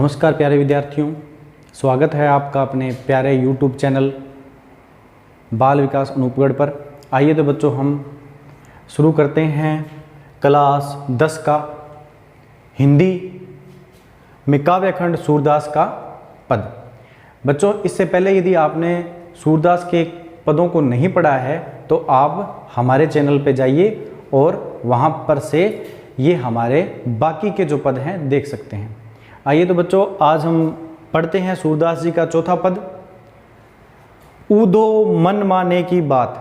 नमस्कार प्यारे विद्यार्थियों, स्वागत है आपका अपने प्यारे YouTube चैनल बाल विकास अनूपगढ़ पर। आइए तो बच्चों हम शुरू करते हैं क्लास 10 का हिंदी में काव्यखंड सूरदास का पद। बच्चों इससे पहले यदि आपने सूरदास के पदों को नहीं पढ़ा है तो आप हमारे चैनल पे जाइए और वहाँ पर से ये हमारे बाकी के जो पद हैं देख सकते हैं। आइए तो बच्चों आज हम पढ़ते हैं सूरदास जी का चौथा पद, ऊधो मन माने की बात।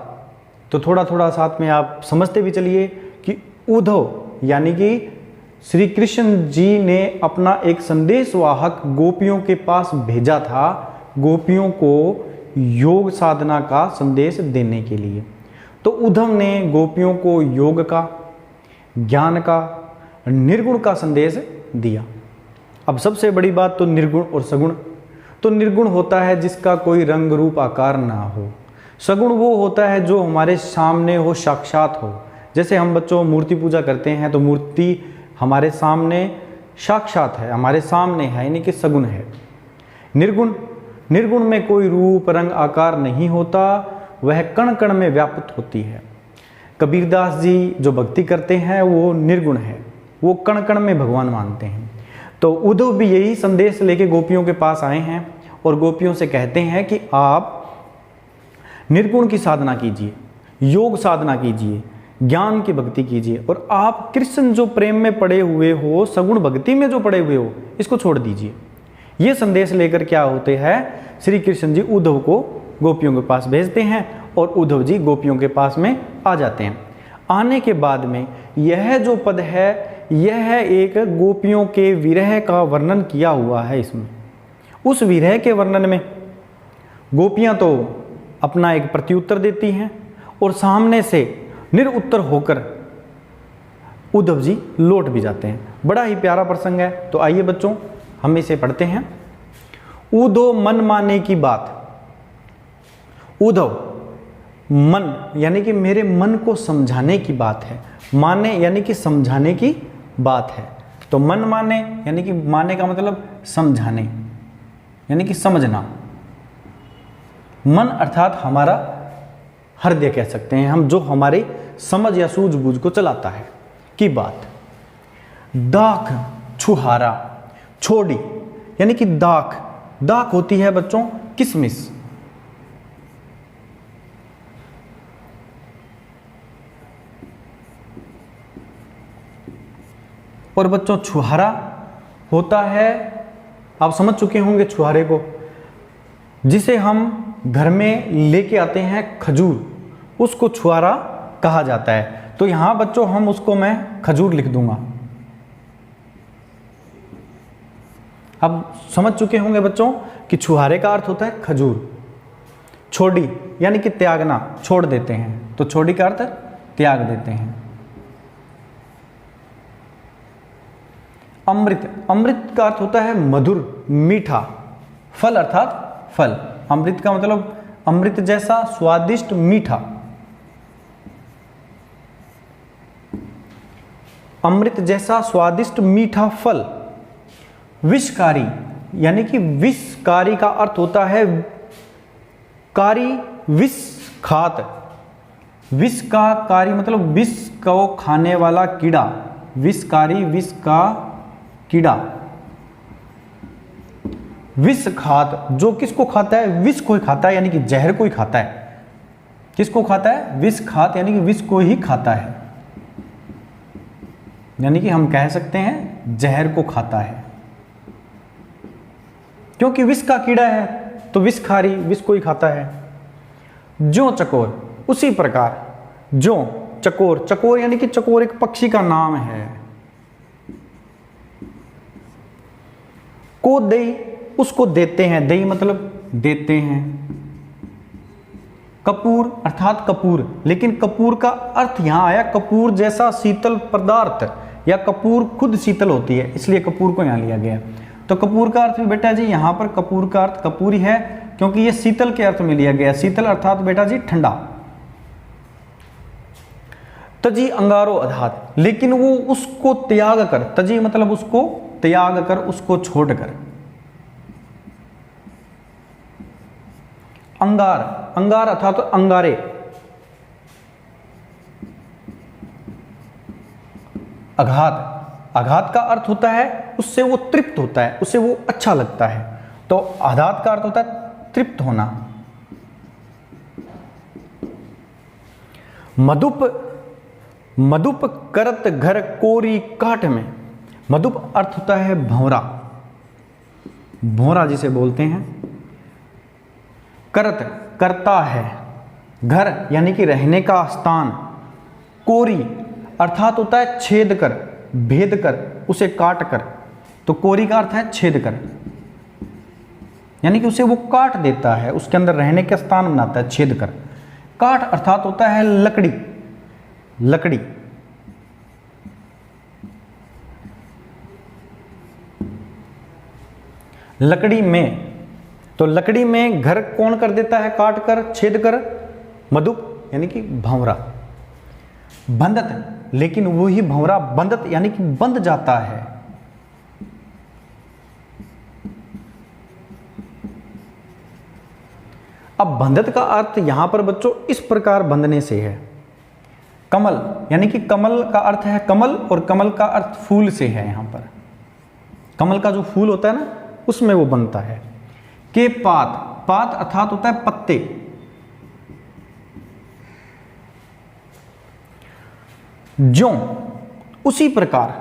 तो थोड़ा थोड़ा साथ में आप समझते भी चलिए कि ऊधो यानी कि श्री कृष्ण जी ने अपना एक संदेशवाहक गोपियों के पास भेजा था, गोपियों को योग साधना का संदेश देने के लिए। तो उद्धव ने गोपियों को योग का, ज्ञान का, निर्गुण का संदेश दिया। अब सबसे बड़ी बात तो निर्गुण और सगुण। तो निर्गुण होता है जिसका कोई रंग रूप आकार ना हो। सगुण वो होता है जो हमारे सामने हो, साक्षात हो। जैसे हम बच्चों मूर्ति पूजा करते हैं तो मूर्ति हमारे सामने साक्षात है, हमारे सामने है, यानी कि सगुण है। निर्गुण में कोई रूप रंग आकार नहीं होता, वह कण कण में व्याप्त होती है। कबीरदास जी जो भक्ति करते हैं वो निर्गुण है, वो कण कण में भगवान मानते हैं। तो उद्धव भी यही संदेश लेके गोपियों के पास आए हैं और गोपियों से कहते हैं कि आप निर्गुण की साधना कीजिए, योग साधना कीजिए, ज्ञान की भक्ति कीजिए और आप कृष्ण जो प्रेम में पड़े हुए हो, सगुण भक्ति में जो पड़े हुए हो, इसको छोड़ दीजिए। ये संदेश लेकर क्या होते हैं, श्री कृष्ण जी उद्धव को गोपियों के पास भेजते हैं और उद्धव जी गोपियों के पास में आ जाते हैं। आने के बाद में यह जो पद है यह एक गोपियों के विरह का वर्णन किया हुआ है। इसमें उस विरह के वर्णन में गोपियां तो अपना एक प्रत्युत्तर देती हैं और सामने से निरुत्तर होकर उद्धव जी लौट भी जाते हैं। बड़ा ही प्यारा प्रसंग है। तो आइए बच्चों हम इसे पढ़ते हैं। ऊधो मन माने की बात। उद्धव मन यानी कि मेरे मन को समझाने की बात है, माने यानी कि समझाने की बात है। तो मन माने यानी कि माने का मतलब समझाने यानी कि समझना। मन अर्थात हमारा हृदय कह सकते हैं हम, जो हमारी समझ या सूझबूझ को चलाता है की बात। दाख छुहारा छोड़ी यानी कि दाख होती है बच्चों किसमिस। और बच्चों छुहारा होता है, आप समझ चुके होंगे छुहारे को, जिसे हम घर में लेके आते हैं खजूर, उसको छुहारा कहा जाता है। तो यहां बच्चों हम उसको मैं खजूर लिख दूंगा। अब समझ चुके होंगे बच्चों कि छुहारे का अर्थ होता है खजूर। छोड़ी यानी कि त्यागना, छोड़ देते हैं, तो छोड़ी का अर्थ त्याग देते हैं। अमृत का अर्थ होता है मधुर, मीठा। फल अर्थात फल। अमृत का मतलब अमृत जैसा स्वादिष्ट, मीठा। अमृत जैसा स्वादिष्ट मीठा फल। विषकारी यानी कि विषकारी का अर्थ होता है कारी, विष खात। विष का कारी मतलब विष को खाने वाला कीड़ा। विषकारी, विष का कीड़ा। विष खात जो किसको खाता है, विष को ही खाता है, यानी कि जहर को ही खाता है। किसको खाता है, विष खात यानी कि विष को ही खाता है, यानी कि हम कह सकते हैं जहर को खाता है। क्योंकि विष का कीड़ा है तो विषखारी, विष को ही खाता है। जो चकोर, उसी प्रकार जो चकोर, चकोर यानी कि चकोर एक पक्षी का नाम है। को दई उसको देते हैं, दई मतलब देते हैं। कपूर अर्थात कपूर, लेकिन कपूर का अर्थ यहां आया कपूर जैसा शीतल पदार्थ, या कपूर खुद शीतल होती है इसलिए कपूर को यहां लिया गया। तो कपूर का अर्थ भी बेटा जी यहां पर कपूर का अर्थ कपूर ही है, क्योंकि यह शीतल के अर्थ में लिया गया। शीतल अर्थात बेटा जी ठंडा। तजी अंगारो अधात, लेकिन वो उसको त्याग कर, तजी मतलब उसको त्याग कर, उसको छोड़कर, अंगार, अंगार अर्थात अंगारे। आघात, आघात का अर्थ होता है उससे वो तृप्त होता है, उससे वो अच्छा लगता है। तो आघात का अर्थ होता है तृप्त होना। मधुप, मधुप करत घर कोरी काठ में। मधुप अर्थ होता है भंवरा, भंवरा जिसे बोलते हैं। करत करता है, घर यानी कि रहने का स्थान। कोरी अर्थात होता है छेद कर, भेद कर, उसे काट कर। तो कोरी का अर्थ है छेद कर, यानी कि उसे वो काट देता है, उसके अंदर रहने का स्थान बनाता है, छेद कर। काठ अर्थात होता है लकड़ी, लकड़ी। लकड़ी में, तो लकड़ी में घर कौन कर देता है? काट कर, छेद कर। मधुप यानी कि भंवरा। बंधत, लेकिन वही भंवरा बंधत यानी कि बंध जाता है। अब बंधत का अर्थ यहां पर बच्चों इस प्रकार बंधने से है। कमल यानी कि कमल का अर्थ है कमल, और कमल का अर्थ फूल से है। यहां पर कमल का जो फूल होता है ना, उसमें वो बनता है। के पात, पात अर्थात होता है पत्ते। ज्यों, उसी प्रकार।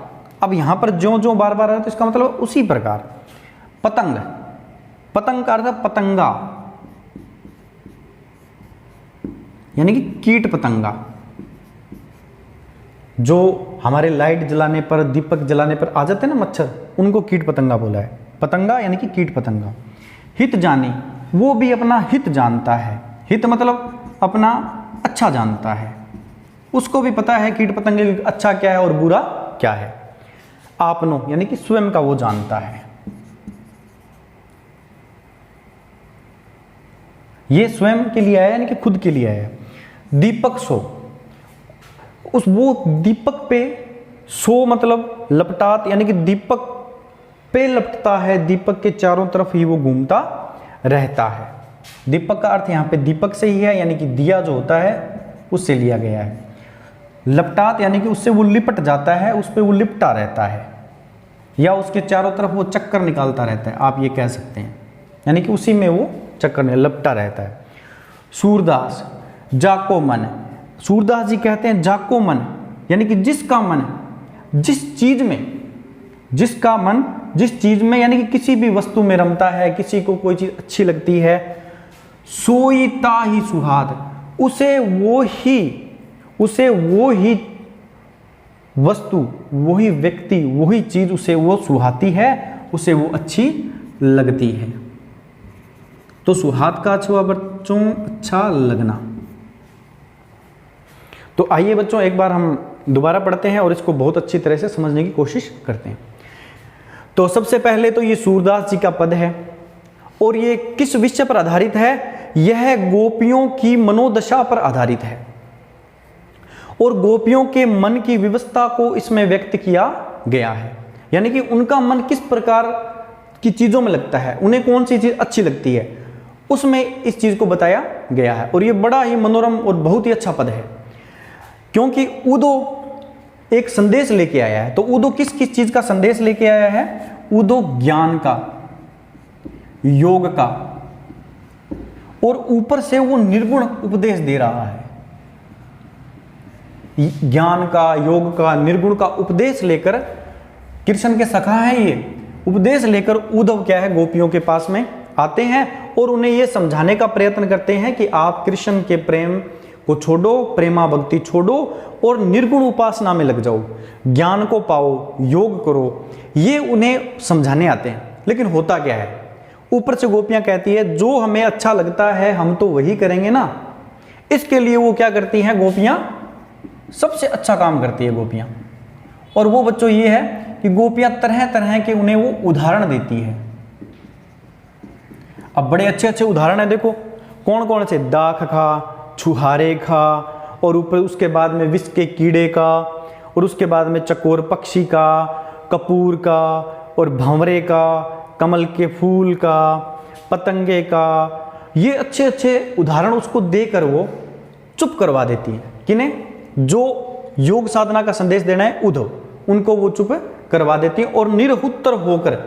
अब यहां पर ज्यों ज्यों बार बार है तो इसका मतलब उसी प्रकार। पतंग, पतंग का अर्थ है पतंगा, यानी कि कीट पतंगा। जो हमारे लाइट जलाने पर, दीपक जलाने पर आ जाते हैं ना मच्छर, उनको कीट पतंगा बोला है। पतंगा यानी कि कीट पतंगा। हित जानी, वो भी अपना हित जानता है। हित मतलब अपना अच्छा जानता है, उसको भी पता है कीट पतंगे अच्छा क्या है और बुरा क्या है। आपनो यानी कि स्वयं का वो जानता है। ये स्वयं के लिए आया यानी कि खुद के लिए आया। दीपक सो, उस वो दीपक पे, सो मतलब लपटात यानी कि दीपक पे लपटता है, दीपक के चारों तरफ ही वो घूमता रहता है। दीपक का अर्थ यहाँ पे दीपक से ही है, यानी कि दिया जो होता है उससे लिया गया है। लपटात यानी कि उससे वो लिपट जाता है, उस पे वो लिपटा रहता है, या उसके चारों तरफ वो चक्कर निकालता रहता है, आप ये कह सकते हैं। यानी कि उसी में वो चक्कर में लपटा रहता है। सूरदास, जाको मन। सूरदास जी कहते हैं जाको मन, यानी कि जिसका मन, जिस चीज में, जिसका मन जिस चीज में, यानी कि किसी भी वस्तु में रमता है, किसी को कोई चीज अच्छी लगती है, सोई ताहि सुहाद, उसे वो ही वस्तु, वही व्यक्ति, वही चीज उसे वो सुहाती है, उसे वो अच्छी लगती है। तो सुहाद का अच्छा हुआ बच्चों, अच्छा लगना। तो आइए बच्चों एक बार हम दोबारा पढ़ते हैं और इसको बहुत अच्छी तरह से समझने की कोशिश करते हैं। तो सबसे पहले तो ये सूरदास जी का पद है, और ये किस विषय पर आधारित है? यह गोपियों की मनोदशा पर आधारित है, और गोपियों के मन की व्यवस्था को इसमें व्यक्त किया गया है। यानी कि उनका मन किस प्रकार की चीजों में लगता है, उन्हें कौन सी चीज अच्छी लगती है, उसमें इस चीज को बताया गया है। और ये बड़ा ही मनोरम और बहुत ही अच्छा पद है, क्योंकि उदो एक संदेश लेके आया है। तो उदो किस किस चीज का संदेश लेके आया है? उदो ज्ञान का, योग का, और ऊपर से वो निर्गुण उपदेश दे रहा है। ज्ञान का, योग का, निर्गुण का उपदेश लेकर, कृष्ण के सखा है ये, उपदेश लेकर उद्धव क्या है, गोपियों के पास में आते हैं और उन्हें ये समझाने का प्रयत्न करते हैं कि आप कृष्ण के प्रेम को छोड़ो, प्रेमा भक्ति छोड़ो और निर्गुण उपासना में लग जाओ, ज्ञान को पाओ, योग करो। ये उन्हें समझाने आते हैं। लेकिन होता क्या है, ऊपर से गोपियां कहती है जो हमें अच्छा लगता है हम तो वही करेंगे ना। इसके लिए वो क्या करती हैं गोपियां, सबसे अच्छा काम करती है गोपियां। और वो बच्चों ये है कि गोपियां तरह तरह के उन्हें वो उदाहरण देती है। अब बड़े अच्छे अच्छे उदाहरण है, देखो कौन कौन से, दाख खा, छुहारे खा, और ऊपर उसके बाद में विष के कीड़े का, और उसके बाद में चकोर पक्षी का, कपूर का, और भंवरे का, कमल के फूल का, पतंगे का, ये अच्छे अच्छे उदाहरण उसको देकर वो चुप करवा देती है। किन्हें? जो योग साधना का संदेश देना है उद्धव, उनको वो चुप करवा देती है और निरुत्तर होकर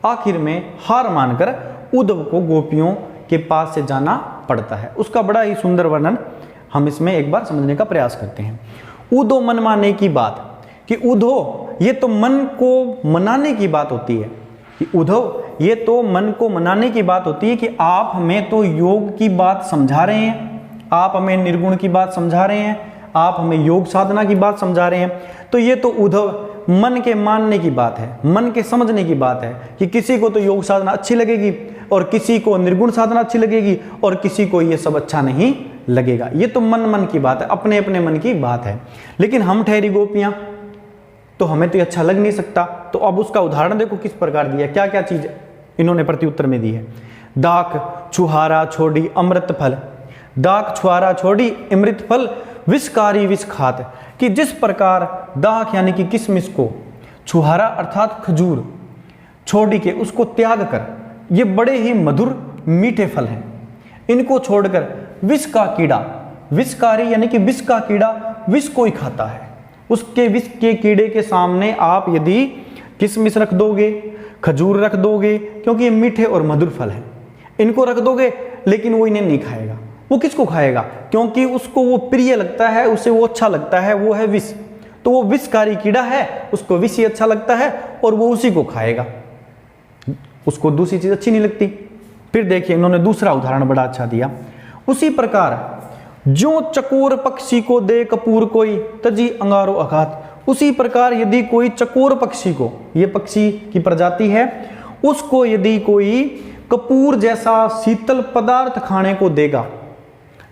आखिर में हार मानकर उद्धव को गोपियों के पास से जाना पड़ता है। उसका बड़ा ही सुंदर वर्णन हम इसमें एक बार समझने का प्रयास करते हैं। उद्धव मन माने की बात, कि उद्धव ये तो मन को मनाने की बात होती है, कि उद्धव ये तो मन को मनाने की बात होती है कि आप हमें तो योग की बात समझा रहे हैं, आप हमें निर्गुण की बात समझा रहे हैं, आप हमें योग साधना की बात समझा रहे हैं, तो ये तो उद्धव मन के मानने की बात है, मन के समझने की बात है कि किसी को तो योग साधना अच्छी लगेगी और किसी को निर्गुण साधना अच्छी लगेगी और किसी को ये सब अच्छा नहीं लगेगा। ये तो मन की बात है, अपने अपने मन की बात है। लेकिन हम ठहरी गोपियां, तो हमें तो ये अच्छा लग नहीं सकता। तो अब उसका उदाहरण देखो किस प्रकार दिया, क्या क्या चीज इन्होंने प्रत्युत्तर में दी है। दाख छुहारा छोड़ी अमृत फल, दाख छुहारा छोड़ी अमृत फल, विषकारी विष खात, कि जिस प्रकार दाख यानी कि किशमिश को, छुहारा अर्थात खजूर, छोड़ी के उसको त्याग कर, ये बड़े ही मधुर मीठे फल हैं, इनको छोड़कर विष का कीड़ा, विषकारी यानी कि विष का कीड़ा विष को ही खाता है, उसके विष के कीड़े के सामने आप यदि किशमिश रख दोगे, खजूर रख दोगे, क्योंकि ये मीठे और मधुर फल हैं, इनको रख दोगे लेकिन वो इन्हें नहीं खाएगा। वो किसको खाएगा? क्योंकि उसको वो प्रिय लगता है, उसे वो अच्छा लगता है, वो है विष। तो वो विषकारी कीड़ा है, उसको विष ही अच्छा लगता है और वो उसी को खाएगा, उसको दूसरी चीज अच्छी नहीं लगती। फिर देखिए इन्होंने दूसरा उदाहरण बड़ा अच्छा दिया। उसी प्रकार जो चकोर पक्षी को दे कपूर कोई, तजी अंगारो अघात, उसी प्रकार यदि कोई चकोर पक्षी को, ये पक्षी की प्रजाति है, उसको यदि कोई कपूर जैसा शीतल पदार्थ खाने को देगा,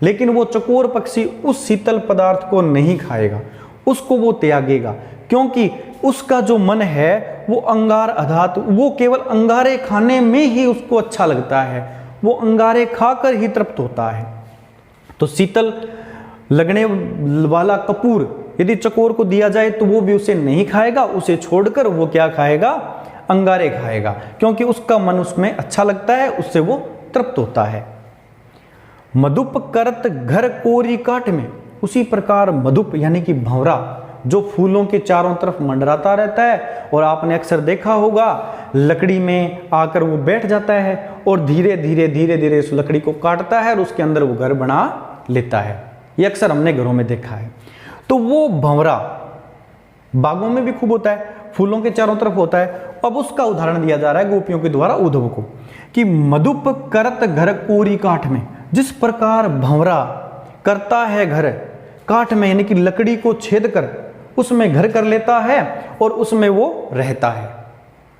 लेकिन वो चकोर पक्षी उस शीतल पदार्थ को नहीं खाएगा, उसको वो त्यागेगा, क्योंकि उसका जो मन है वो अंगार अधात, वो केवल अंगारे खाने में ही उसको अच्छा लगता है, वो अंगारे खाकर ही तृप्त होता है। तो शीतल लगने वाला कपूर यदि चकोर को दिया जाए तो वो भी उसे नहीं खाएगा, उसे छोड़कर वो क्या खाएगा? अंगारे खाएगा, क्योंकि उसका मन उसमें अच्छा लगता है, उससे वो तृप्त होता है। मधुप करत घर कोरी काट में, उसी प्रकार मधुप यानी कि भंवरा जो फूलों के चारों तरफ मंडराता रहता है, और आपने अक्सर देखा होगा लकड़ी में आकर वो बैठ जाता है और धीरे धीरे धीरे धीरे उस लकड़ी को काटता है और उसके अंदर वो घर बना लेता है। ये अक्सर हमने घरों में देखा है। तो वो भंवरा बागों में भी खूब होता है, फूलों के चारों तरफ होता है। अब उसका उदाहरण दिया जा रहा है गोपियों के द्वारा उद्धव को, कि मधुप करत घर कोरी काठ में, जिस प्रकार भंवरा करता है घर काठ में, यानी कि लकड़ी को छेद कर उसमें घर कर लेता है और उसमें वो रहता है।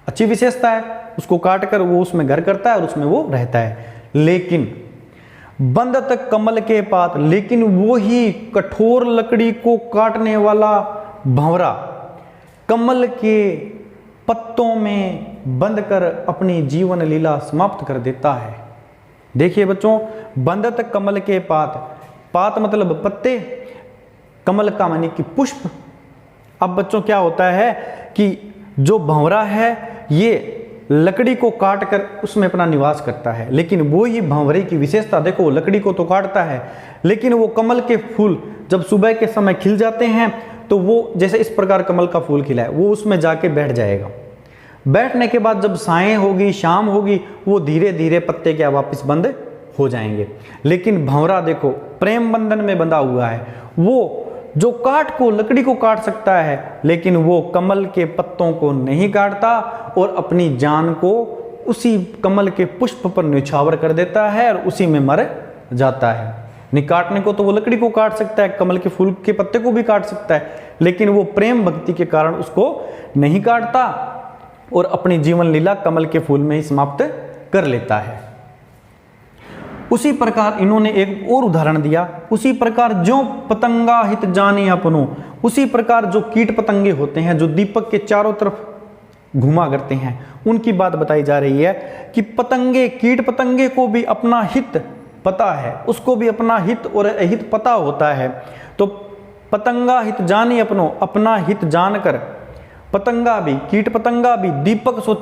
अच्छी विशेषता है, उसको काट कर वो उसमें घर करता है और उसमें वो रहता है। लेकिन बंदत कमल के पात, लेकिन वो ही कठोर लकड़ी को काटने वाला भंवरा कमल के पत्तों में बंद कर अपनी जीवन लीला समाप्त कर देता है। देखिए बच्चों, बंदत कमल के पात, पात मतलब पत्ते, कमल का माने कि पुष्प। अब बच्चों क्या होता है कि जो भंवरा है ये लकड़ी को काट कर उसमें अपना निवास करता है, लेकिन वो ही भंवरे की विशेषता देखो, लकड़ी को तो काटता है लेकिन वो कमल के फूल जब सुबह के समय खिल जाते हैं तो वो जैसे इस प्रकार कमल का फूल खिला है, वो उसमें जाके बैठ जाएगा। बैठने के बाद जब सायं होगी, शाम होगी, वो धीरे धीरे पत्ते क्या वापस बंद हो जाएंगे। लेकिन भंवरा देखो प्रेम बंधन में बंधा हुआ है, वो जो काट को, लकड़ी को काट सकता है, लेकिन वो कमल के पत्तों को नहीं काटता और अपनी जान को उसी कमल के पुष्प पर न्यौछावर कर देता है और उसी में मर जाता है। नहीं काटने को तो वो लकड़ी को काट सकता है, कमल के फूल के पत्ते को भी काट सकता है, लेकिन वो प्रेम भक्ति के कारण उसको नहीं काटता और अपनी जीवन लीला कमल के फूल में ही समाप्त कर लेता है। उसी प्रकार इन्होंने एक और उदाहरण दिया, उसी प्रकार जो पतंगा हित जाने अपनो, उसी प्रकार जो कीट पतंगे होते हैं जो दीपक के चारों तरफ घुमा करते हैं, उनकी बात बताई जा रही है कि पतंगे, कीट पतंगे को भी अपना हित पता है, उसको भी अपना हित और अहित पता होता है। तो पतंगा हित जाने अपनो, अपना हित जानकर पतंगा भी, कीट पतंगा भी दीपक सो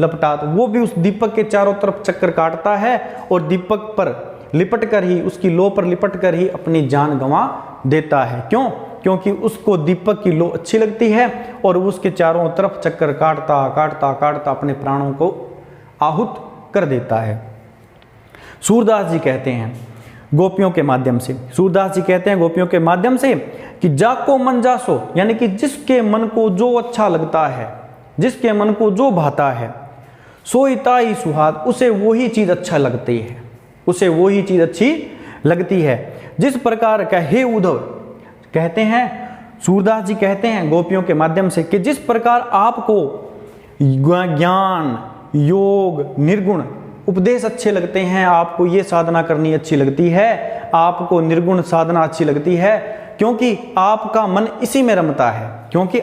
लपटा, तो वो भी उस दीपक के चारों तरफ चक्कर काटता है और दीपक पर लिपट कर ही, उसकी लो पर लिपट कर ही अपनी जान गंवा देता है। क्यों? क्योंकि उसको दीपक की लो अच्छी लगती है और उसके चारों तरफ चक्कर काटता काटता काटता अपने प्राणों को आहुत कर देता है। सूरदास जी कहते हैं गोपियों के माध्यम से, सूरदास जी कहते हैं गोपियों के माध्यम से कि जाको मन जासो, यानी कि जिसके मन को जो अच्छा लगता है, जिसके मन को जो भाता है, सोई ताई सुहाग, उसे वही चीज अच्छा लगती है, उसे वही चीज अच्छी लगती है। जिस प्रकार का, हे उद्धव, कहते हैं सूरदास जी कहते हैं गोपियों के माध्यम से कि जिस प्रकार आपको ज्ञान, योग, निर्गुण उपदेश अच्छे लगते हैं, आपको ये साधना करनी अच्छी लगती है, आपको निर्गुण साधना अच्छी लगती है, क्योंकि आपका मन इसी में रमता है, क्योंकि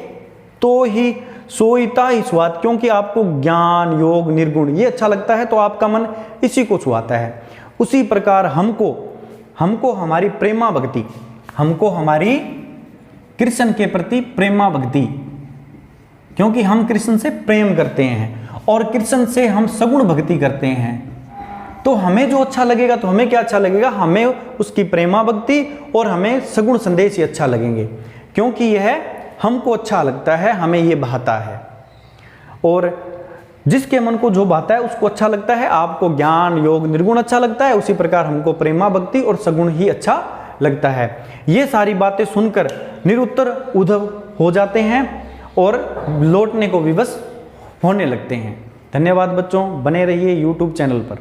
तो ही सोईता ही स्वाद, क्योंकि आपको ज्ञान, योग, निर्गुण ये अच्छा लगता है तो आपका मन इसी को छुआता है। उसी प्रकार हमको हमारी प्रेमा भक्ति, हमको हमारी कृष्ण के प्रति प्रेमा भक्ति, क्योंकि हम कृष्ण से प्रेम करते हैं और कृष्ण से हम सगुण भक्ति करते हैं, तो हमें जो अच्छा लगेगा, तो हमें क्या अच्छा लगेगा, हमें उसकी प्रेमा भक्ति और हमें सगुण संदेश ही अच्छा लगेंगे, क्योंकि यह हमको अच्छा लगता है, हमें ये भाता है। और जिसके मन को जो भाता है उसको अच्छा लगता है। आपको ज्ञान, योग, निर्गुण अच्छा लगता है, उसी प्रकार हमको प्रेमा भक्ति और सगुण ही अच्छा लगता है। ये सारी बातें सुनकर निरुत्तर उद्धव हो जाते हैं और लौटने को विवश होने लगते हैं। धन्यवाद बच्चों, बने रहिए YouTube चैनल पर।